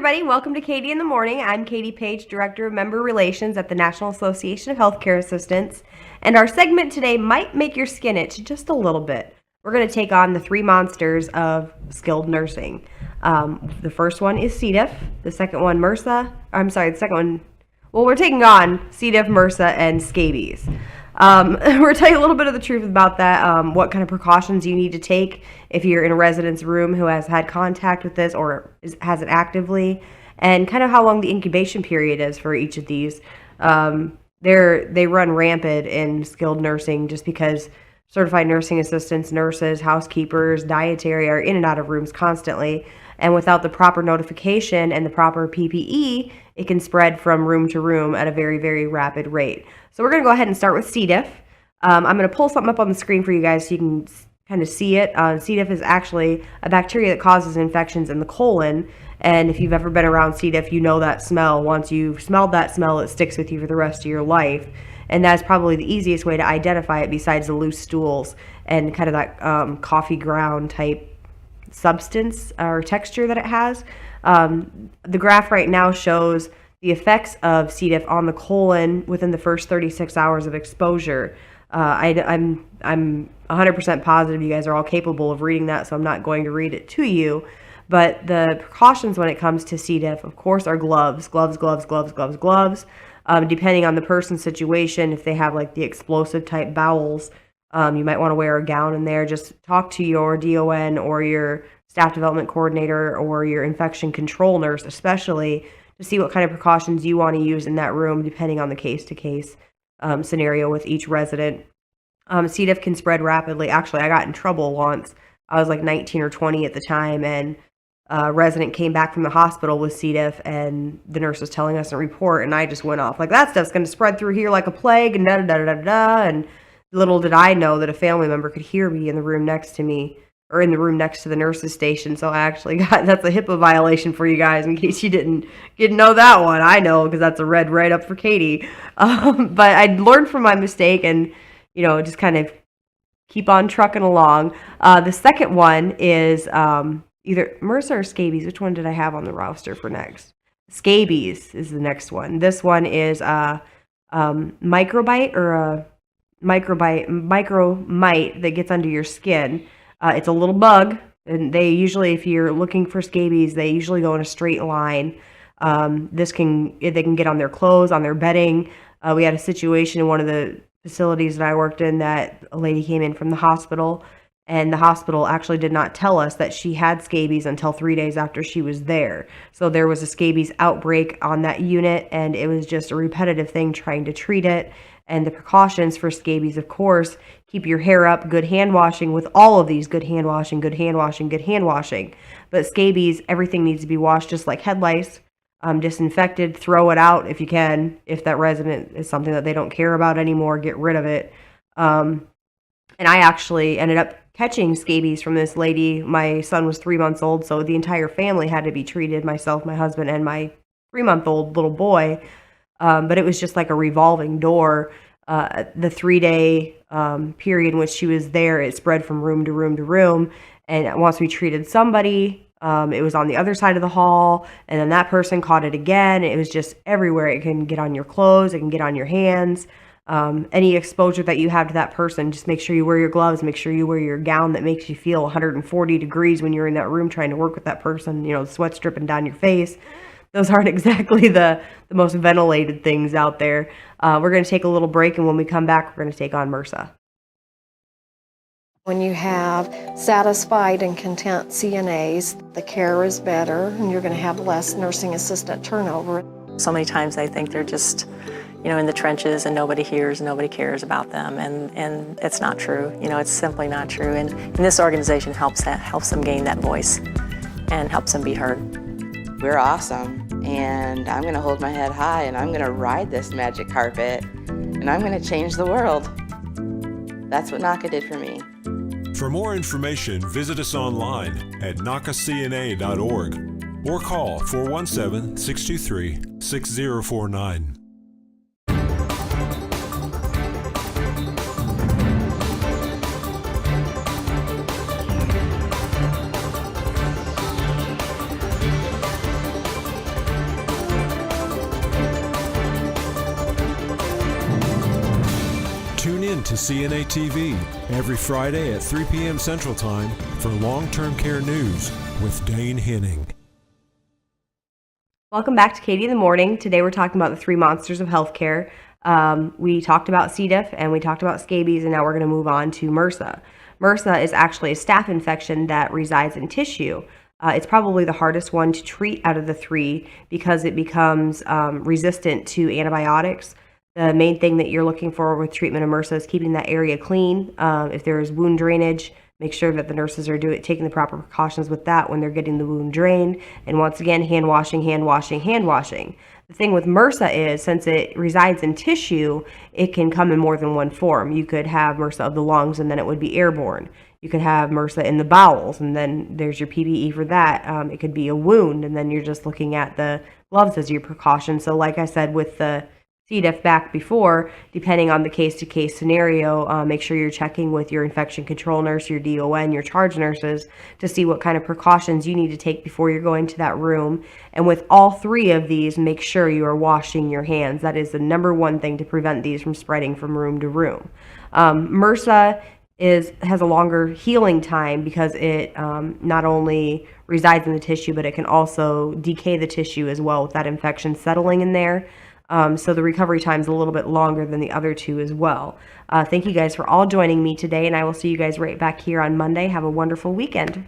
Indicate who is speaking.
Speaker 1: everybody. Welcome to Katie in the Morning. I'm Katie Page, Director of Member Relations at the National Association of Healthcare Assistants. And our segment today might make your skin itch just a little bit. We're going to take on the three monsters of skilled nursing. The first one is C. diff. The second one, MRSA. We're taking on C. diff, MRSA, and scabies. We're going to tell you a little bit of the truth about that, what kind of precautions you need to take if you're in a resident's room who has had contact with this or has it actively, and kind of how long the incubation period is for each of these. They run rampant in skilled nursing just because certified nursing assistants, nurses, housekeepers, dietary are in and out of rooms constantly. And without the proper notification and the proper PPE, it can spread from room to room at a very, very rapid rate. So we're going to go ahead and start with C. diff. I'm going to pull something up on the screen for you guys so you can kind of see it. C. diff is actually a bacteria that causes infections in the colon. And if you've ever been around C. diff, you know that smell. Once you've smelled that smell, it sticks with you for the rest of your life. And that's probably the easiest way to identify it besides the loose stools and kind of that coffee ground type substance or texture that it has. The graph right now shows the effects of C. diff on the colon within the first 36 hours of exposure. I'm 100% positive you guys are all capable of reading that, so I'm not going to read it to you. But the precautions when it comes to C. diff, of course, are gloves. Depending on the person's situation, if they have like the explosive type bowels, you might want to wear a gown in there. Just talk to your DON or your staff development coordinator or your infection control nurse, especially, to see what kind of precautions you want to use in that room, depending on the case-to-case scenario with each resident. C. diff can spread rapidly. Actually, I got in trouble once. I was like 19 or 20 at the time, and a resident came back from the hospital with C. diff, and the nurse was telling us a report, and I just went off like, that stuff's going to spread through here like a plague, and da-da-da-da-da-da, and little did I know that a family member could hear me in the room next to me, or in the room next to the nurse's station. So I actually that's a HIPAA violation for you guys, in case you didn't know that one. I know, because that's a red right up for Katie. But I learned from my mistake and, just kind of keep on trucking along. The second one is either MRSA or scabies. Which one did I have on the roster for next? Scabies is the next one. This one is microbite or a micromite that gets under your skin. It's a little bug, and they usually, if you're looking for scabies, they usually go in a straight line. They can get on their clothes, on their bedding. We had a situation in one of the facilities that I worked in that a lady came in from the hospital, and the hospital actually did not tell us that she had scabies until 3 days after she was there. So there was a scabies outbreak on that unit, and it was just a repetitive thing trying to treat it. And the precautions for scabies, of course, keep your hair up, good hand washing with all of these, good hand washing. But scabies, everything needs to be washed just like head lice, disinfected, throw it out if you can. If that resident is something that they don't care about anymore, get rid of it. And I actually ended up catching scabies from this lady. My son was 3 months old, so the entire family had to be treated, myself, my husband, and my 3-month-old little boy. But it was just like a revolving door. The 3-day period in which she was there, it spread from room to room to room. And once we treated somebody, it was on the other side of the hall, and then that person caught it again. It was just everywhere. It can get on your clothes, it can get on your hands. Any exposure that you have to that person, just make sure you wear your gloves, make sure you wear your gown that makes you feel 140 degrees when you're in that room trying to work with that person, the sweat's dripping down your face. Those aren't exactly the most ventilated things out there. We're going to take a little break, and when we come back, we're going to take on MRSA.
Speaker 2: When you have satisfied and content CNAs, the care is better, and you're going to have less nursing assistant turnover.
Speaker 3: So many times they think they're just, in the trenches and nobody hears, nobody cares about them, and it's not true. It's simply not true. And this organization helps them gain that voice and helps them be heard.
Speaker 4: We're awesome, and I'm going to hold my head high, and I'm going to ride this magic carpet, and I'm going to change the world. That's what NACA did for me.
Speaker 5: For more information, visit us online at nacacna.org or call 417-623-6049. to CNA TV every Friday at 3 p.m. Central Time for long-term care news with Dane Henning.
Speaker 1: Welcome back to Katie in the Morning. Today we're talking about the three monsters of healthcare. We talked about C. diff and we talked about scabies, and now we're going to move on to MRSA. MRSA is actually a staph infection that resides in tissue. It's probably the hardest one to treat out of the three because it becomes resistant to antibiotics. The main thing that you're looking for with treatment of MRSA is keeping that area clean. If there is wound drainage, make sure that the nurses are taking the proper precautions with that when they're getting the wound drained. And once again, hand washing, hand washing, hand washing. The thing with MRSA is, since it resides in tissue, it can come in more than one form. You could have MRSA of the lungs, and then it would be airborne. You could have MRSA in the bowels, and then there's your PPE for that. It could be a wound, and then you're just looking at the gloves as your precaution. So like I said with the C. diff back before, depending on the case-to-case scenario, make sure you're checking with your infection control nurse, your DON, your charge nurses to see what kind of precautions you need to take before you're going to that room. And with all three of these, make sure you are washing your hands. That is the number one thing to prevent these from spreading from room to room. MRSA has a longer healing time because it not only resides in the tissue, but it can also decay the tissue as well with that infection settling in there. So the recovery time is a little bit longer than the other two as well. Thank you guys for all joining me today, and I will see you guys right back here on Monday. Have a wonderful weekend.